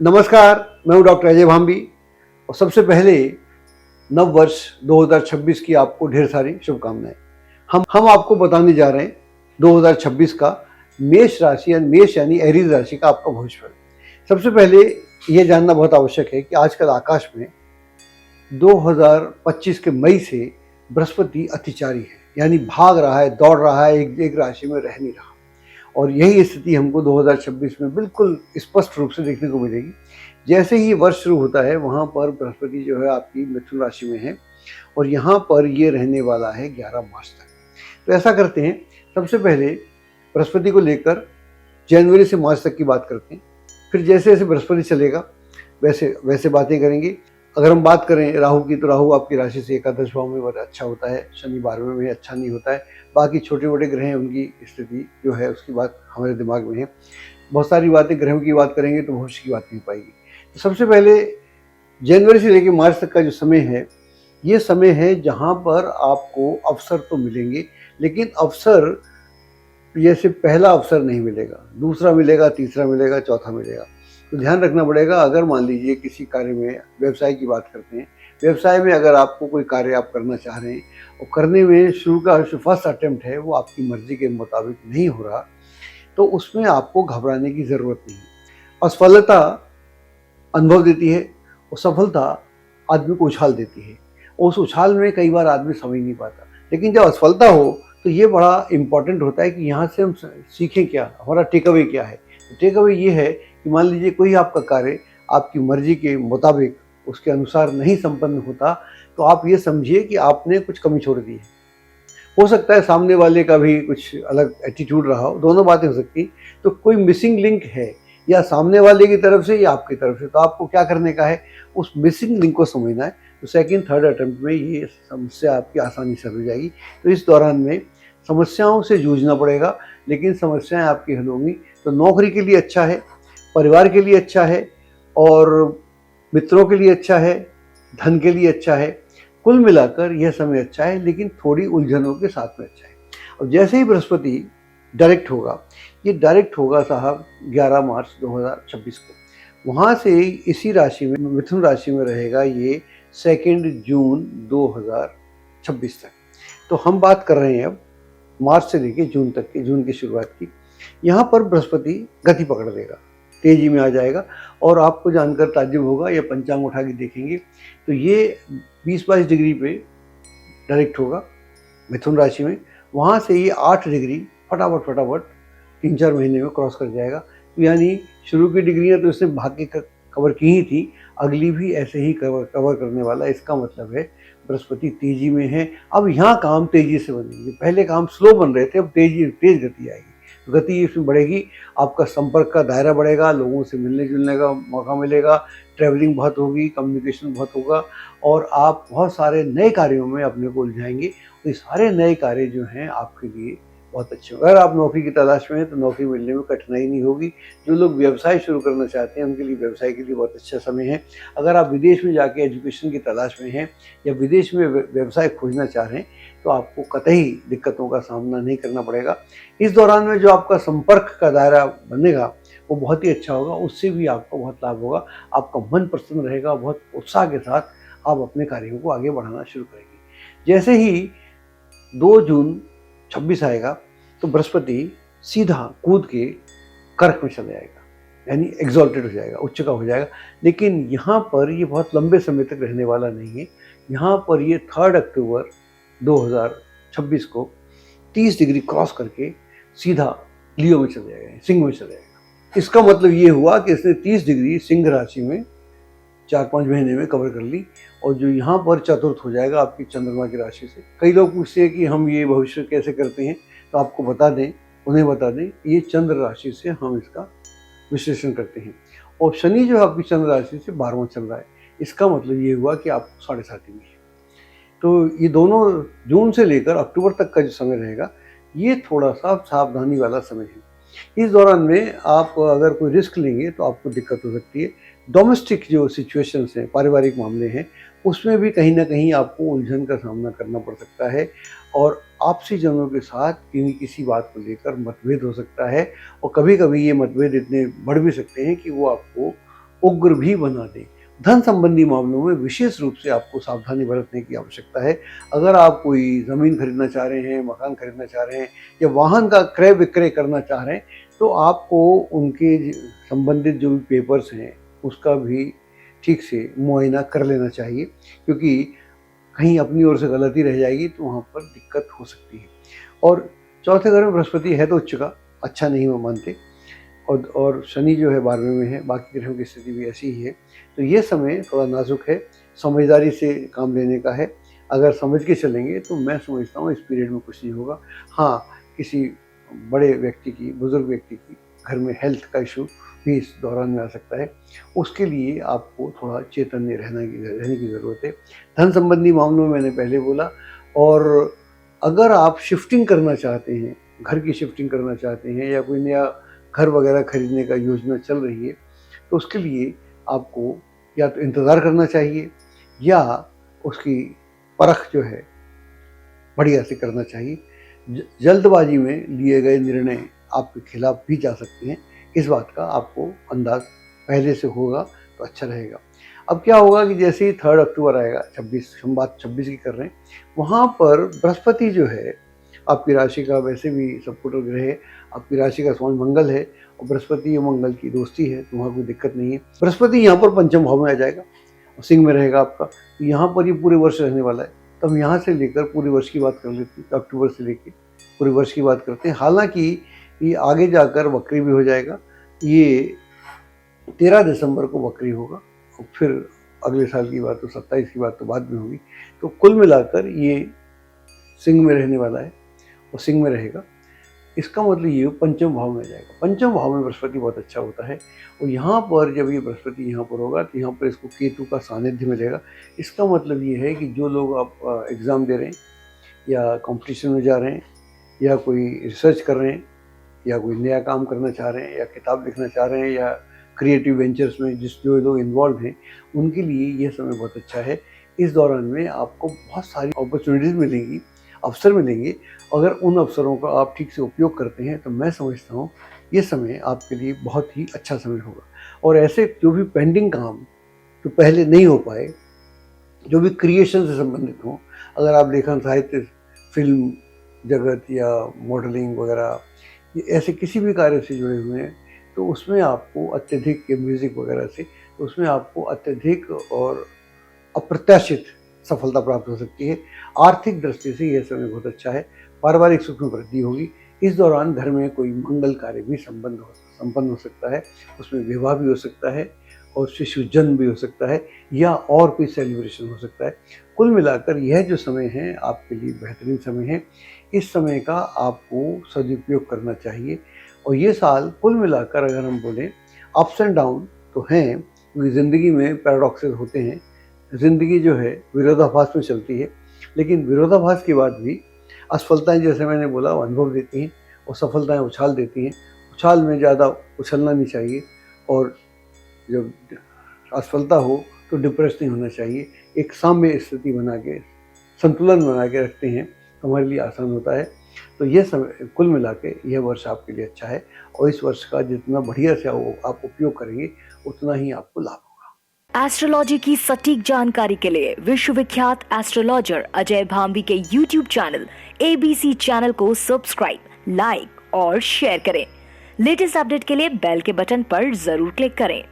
नमस्कार, मैं हूँ डॉक्टर अजय भाम्बी और सबसे पहले नव वर्ष 2026 की आपको ढेर सारी शुभकामनाएं। हम आपको बताने जा रहे हैं 2026 का मेष राशि मेष यानी एरीज राशि का आपका भविष्यफल। सबसे पहले ये जानना बहुत आवश्यक है कि आजकल आकाश में 2025 के मई से बृहस्पति अतिचारी है, यानी भाग रहा है, दौड़ रहा है, एक राशि में रह नहीं रहा। और यही स्थिति हमको 2026 में बिल्कुल स्पष्ट रूप से देखने को मिलेगी। जैसे ही वर्ष शुरू होता है वहाँ पर बृहस्पति जो है आपकी मिथुन राशि में है और यहाँ पर ये रहने वाला है 11 मार्च तक। तो ऐसा करते हैं, सबसे पहले बृहस्पति को लेकर जनवरी से मार्च तक की बात करते हैं, फिर जैसे जैसे बृहस्पति चलेगा वैसे वैसे बातें करेंगे। अगर हम बात करें राहु की, तो राहु आपकी राशि से एकादश भाव में बहुत अच्छा होता है, शनि 12वें में अच्छा नहीं होता है। बाकी छोटे मोटे ग्रह हैं, उनकी स्थिति जो है उसकी बात हमारे दिमाग में है। बहुत सारी बातें ग्रहों की बात करेंगे तो भविष्य की बात नहीं पाएगी। तो सबसे पहले जनवरी से लेकर मार्च तक का जो समय है, ये समय है जहाँ पर आपको अवसर तो मिलेंगे, लेकिन अवसर जैसे पहला अवसर नहीं मिलेगा, दूसरा मिलेगा, तीसरा मिलेगा, चौथा मिलेगा। तो ध्यान रखना पड़ेगा। अगर मान लीजिए किसी कार्य में, व्यवसाय की बात करते हैं, व्यवसाय में अगर आपको कोई कार्य आप करना चाह रहे हैं और करने में शुरू का जो फर्स्ट अटेम्प्ट है वो आपकी मर्जी के मुताबिक नहीं हो रहा, तो उसमें आपको घबराने की ज़रूरत नहीं। असफलता अनुभव देती है और सफलता आदमी को उछाल देती है। उस उछाल में कई बार आदमी समझ नहीं पाता, लेकिन जब असफलता हो तो ये बड़ा इम्पॉर्टेंट होता है कि यहाँ से हम सीखें क्या, हमारा टेक अवे क्या है। टेक अवे ये है कि मान लीजिए कोई आपका कार्य आपकी मर्जी के मुताबिक, उसके अनुसार नहीं संपन्न होता, तो आप ये समझिए कि आपने कुछ कमी छोड़ दी है। हो सकता है सामने वाले का भी कुछ अलग एटीट्यूड रहा हो, दोनों बातें हो सकती। तो कोई मिसिंग लिंक है, या सामने वाले की तरफ से या आपकी तरफ से, तो आपको क्या करने का है, उस मिसिंग लिंक को समझना है। तो सेकंड थर्ड अटेम्प्ट में ये समस्या आपकी आसानी से हो जाएगी। तो इस दौरान में समस्याओं से जूझना पड़ेगा, लेकिन समस्याएं आपकी हल होंगी। तो नौकरी के लिए अच्छा है, परिवार के लिए अच्छा है, और मित्रों के लिए अच्छा है, धन के लिए अच्छा है। कुल मिलाकर यह समय अच्छा है, लेकिन थोड़ी उलझनों के साथ में अच्छा है। और जैसे ही बृहस्पति डायरेक्ट होगा, ये डायरेक्ट होगा साहब 11 मार्च 2026 को। वहाँ से इसी राशि में, मिथुन राशि में रहेगा ये 2 जून 2026 तक। तो हम बात कर रहे हैं अब मार्च से लेकर जून तक की, जून की शुरुआत की। यहाँ पर बृहस्पति गति पकड़ लेगा, तेजी में आ जाएगा, और आपको जानकर ताज्जुब होगा, या पंचांग उठा के देखेंगे तो ये 20-22 डिग्री पे डायरेक्ट होगा मिथुन राशि में। वहाँ से ये 8 डिग्री फटाफट 3-4 महीने में क्रॉस कर जाएगा। तो यानी शुरू की डिग्रियाँ तो इसने भाग के कवर की ही थी, अगली भी ऐसे ही कवर करने वाला। इसका मतलब है बृहस्पति तेजी में है। अब यहाँ काम तेजी से बनेंगे, पहले काम स्लो बन रहे थे, अब तेज गति आएगी। गति इसमें बढ़ेगी, आपका संपर्क का दायरा बढ़ेगा, लोगों से मिलने जुलने का मौका मिलेगा, ट्रैवलिंग बहुत होगी, कम्युनिकेशन बहुत होगा, और आप बहुत सारे नए कार्यों में अपने को उलझाएंगे। ये सारे नए कार्य जो हैं आपके लिए बहुत अच्छे होंगे। अगर आप नौकरी की तलाश में हैं तो नौकरी मिलने में कठिनाई नहीं होगी। जो लोग व्यवसाय शुरू करना चाहते हैं उनके लिए व्यवसाय के लिए बहुत अच्छा समय है। अगर आप विदेश में जाके एजुकेशन की तलाश में हैं या विदेश में व्यवसाय खोजना चाह रहे हैं, तो आपको कतई दिक्कतों का सामना नहीं करना पड़ेगा। इस दौरान में जो आपका संपर्क का दायरा बनेगा वो बहुत ही अच्छा होगा, उससे भी आपको बहुत लाभ होगा। आपका मन प्रसन्न रहेगा, बहुत उत्साह के साथ आप अपने कार्यों को आगे बढ़ाना शुरू करेंगे। जैसे ही 2 जून 26 आएगा तो बृहस्पति सीधा कूद के कर्क में चला जाएगा, यानी एग्जॉल्टेड हो जाएगा, उच्च का हो जाएगा। लेकिन यहाँ पर ये बहुत लंबे समय तक रहने वाला नहीं है। यहाँ पर ये 3 अक्टूबर 2026 को 30 डिग्री क्रॉस करके सीधा लियो में चला जाएगा, सिंह में चला जाएगा। इसका मतलब ये हुआ कि इसने 30 डिग्री सिंह राशि में 4-5 महीने में कवर कर ली, और जो यहाँ पर चतुर्थ हो जाएगा आपकी चंद्रमा की राशि से। कई लोग पूछते हैं कि हम ये भविष्य कैसे करते हैं, तो आपको बता दें, उन्हें बता दें, ये चंद्र राशि से हम इसका विश्लेषण करते हैं। और शनि जो है आपकी चंद्र राशि से 12वां चल रहा है, इसका मतलब ये हुआ कि आपको 7.5 में है। तो ये दोनों जून से लेकर अक्टूबर तक का जो समय रहेगा, ये थोड़ा सा सावधानी वाला समय है। इस दौरान में आप अगर कोई रिस्क लेंगे तो आपको दिक्कत हो सकती है। डोमेस्टिक जो सिचुएशंस हैं, पारिवारिक मामले हैं, उसमें भी कहीं ना कहीं आपको उलझन का सामना करना पड़ सकता है, और आपसी जनों के साथ किसी बात को लेकर मतभेद हो सकता है। और कभी कभी ये मतभेद इतने बढ़ भी सकते हैं कि वो आपको उग्र भी बना दे। धन संबंधी मामलों में विशेष रूप से आपको सावधानी बरतने की आवश्यकता है। अगर आप कोई ज़मीन खरीदना चाह रहे हैं, मकान खरीदना चाह रहे हैं या वाहन का क्रय विक्रय करना चाह रहे हैं, तो आपको उनके संबंधित जो भी पेपर्स हैं उसका भी ठीक से मुआयना कर लेना चाहिए, क्योंकि कहीं अपनी ओर से गलती रह जाएगी तो वहाँ पर दिक्कत हो सकती है। और चौथे घर में बृहस्पति है तो उच्च का, अच्छा नहीं वो मानते, और शनि जो है 12वें में है, बाकी ग्रहों की स्थिति भी ऐसी ही है। तो ये समय थोड़ा नाजुक है, समझदारी से काम लेने का है। अगर समझ के चलेंगे तो मैं समझता हूँ इस पीरियड में कुछ नहीं होगा। हाँ, किसी बड़े व्यक्ति की, बुजुर्ग व्यक्ति की घर में हेल्थ का इशू भी इस दौरान में आ सकता है, उसके लिए आपको थोड़ा चैतन्य रहने की ज़रूरत है। धन संबंधी मामलों में मैंने पहले बोला। और अगर आप शिफ्टिंग करना चाहते हैं, घर की शिफ्टिंग करना चाहते हैं या कोई नया घर वगैरह खरीदने का योजना चल रही है, तो उसके लिए आपको या तो इंतज़ार करना चाहिए या उसकी परख जो है बढ़िया से करना चाहिए। जल्दबाजी में लिए गए निर्णय आपके खिलाफ भी जा सकते हैं, इस बात का आपको अंदाज पहले से होगा तो अच्छा रहेगा। अब क्या होगा कि जैसे ही 3 अक्टूबर आएगा, 26, हम बात 26 की कर रहे हैं, वहाँ पर बृहस्पति जो है आपकी राशि का वैसे भी सपोर्टर ग्रह है, आपकी राशि का स्वामी मंगल है और बृहस्पति और मंगल की दोस्ती है, तो वहाँ कोई दिक्कत नहीं है। बृहस्पति यहाँ पर पंचम भाव में आ जाएगा और सिंह में रहेगा आपका, तो यहाँ पर ये पूरे वर्ष रहने वाला है। तो हम यहाँ से लेकर पूरे वर्ष की बात कर लेते हैं, अक्टूबर से लेकर पूरे वर्ष की बात करते हैं। हालांकि ये आगे जाकर वक्री भी हो जाएगा, ये 13 दिसंबर को वक्री होगा और फिर अगले साल की बात तो 27 की बात तो बाद में होगी। तो कुल मिलाकर ये सिंह में रहने वाला है और सिंह में रहेगा। इसका मतलब ये पंचम भाव में जाएगा। पंचम भाव में बृहस्पति बहुत अच्छा होता है और यहाँ पर जब ये बृहस्पति यहाँ पर होगा तो यहाँ पर इसको केतु का सानिध्य मिलेगा। इसका मतलब ये है कि जो लोग आप एग्ज़ाम दे रहे हैं या कंपटीशन में जा रहे हैं या कोई रिसर्च कर रहे हैं या कोई नया काम करना चाह रहे हैं या किताब लिखना चाह रहे हैं या क्रिएटिव वेंचर्स में जो लोग इन्वॉल्व हैं, उनके लिए ये समय बहुत अच्छा है। इस दौरान में आपको बहुत सारी अपॉर्चुनिटीज़ मिलेंगी, अवसर मिलेंगे। अगर उन अवसरों का आप ठीक से उपयोग करते हैं तो मैं समझता हूँ ये समय आपके लिए बहुत ही अच्छा समय होगा। और ऐसे जो भी पेंडिंग काम जो पहले नहीं हो पाए, जो भी क्रिएशन से संबंधित हों, अगर आप लेखन, साहित्य, फिल्म जगत या मॉडलिंग वगैरह ऐसे किसी भी कार्य से जुड़े हुए हैं, तो उसमें आपको अत्यधिक, म्यूज़िक वगैरह से, तो उसमें आपको अत्यधिक और अप्रत्याशित सफलता प्राप्त हो सकती है। आर्थिक दृष्टि से यह समय बहुत अच्छा है। पारिवारिक सुख में वृद्धि होगी। इस दौरान घर में कोई मंगल कार्य भी संपन्न हो सकता है, उसमें विवाह भी हो सकता है और शिशु जन्म भी हो सकता है या और कोई सेलिब्रेशन हो सकता है। कुल मिलाकर यह जो समय है आपके लिए बेहतरीन समय है। इस समय का आपको सदुपयोग करना चाहिए। और ये साल कुल मिलाकर अगर हम बोलें, अप्स एंड डाउन तो हैं, क्योंकि ज़िंदगी में पैराडॉक्सेस होते हैं। ज़िंदगी जो है विरोधाभास में चलती है, लेकिन विरोधाभास के बाद भी असफलताएं, जैसे मैंने बोला, वो अनुभव देती हैं और सफलताएं उछाल देती हैं। उछाल में ज़्यादा उछलना नहीं चाहिए और जब असफलता हो तो डिप्रेस नहीं होना चाहिए। एक साम्य स्थिति बना के, संतुलन बना के रखते हैं तो हमारे लिए आसान होता है। तो ये समय कुल मिला के यह वर्ष आपके लिए अच्छा है और इस वर्ष का जितना बढ़िया से आप उपयोग करेंगे उतना ही आपको लाभ होगा। एस्ट्रोलॉजी की सटीक जानकारी के लिए विश्वविख्यात एस्ट्रोलॉजर अजय भांबी के YouTube चैनल ABC चैनल को सब्सक्राइब, लाइक और शेयर करें। लेटेस्ट अपडेट के लिए बेल के बटन पर जरूर क्लिक करें।